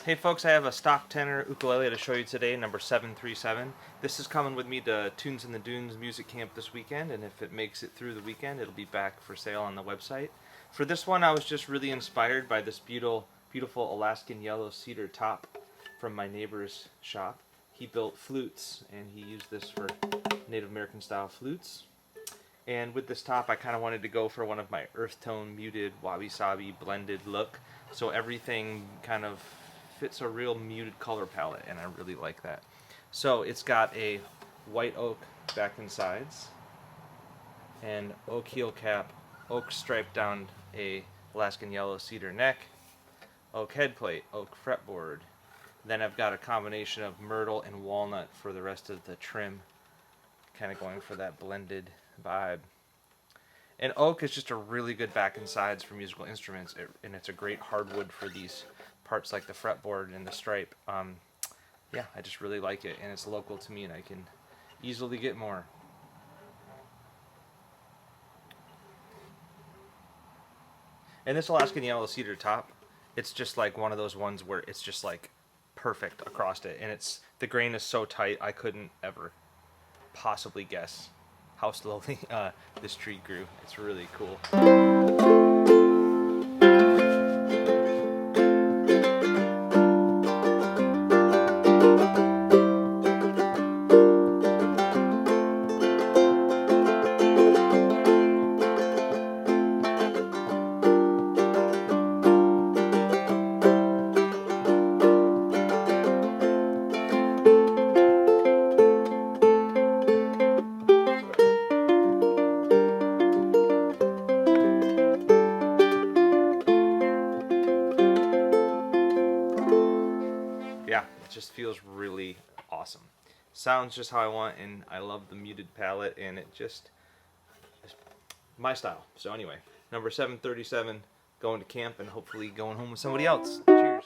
Hey folks, I have a stock tenor ukulele to show you today, number 737. This is coming with me to Tunes in the Dunes music camp this weekend, and if it makes it through the weekend, it'll be back for sale on the website. For this one, I was just really inspired by this beautiful Alaskan yellow cedar top from my neighbor's shop. He built flutes, and he used this for Native American style flutes. And with this top, I kind of wanted to go for one of my earth tone muted wabi-sabi blended look, so everything kind of fits a real muted color palette, and I really like that. So it's got a white oak back and sides, and oak heel cap, oak stripe down a Alaskan yellow cedar neck, oak head plate, oak fretboard. Then I've got a combination of myrtle and walnut for the rest of the trim, kind of going for that blended vibe. And oak is just a really good back and sides for musical instruments, and it's a great hardwood for these parts like the fretboard and the stripe. Yeah, I just really like it, and it's local to me, and I can easily get more. And this Alaskan yellow cedar top, it's just like one of those ones where it's just like perfect across it, and the grain is so tight I couldn't ever possibly guess how slowly this tree grew. It's really cool. Yeah, it just feels really awesome. Sounds just how I want, and I love the muted palette, and it just is my style. So anyway, number 737, going to camp and hopefully going home with somebody else. Cheers.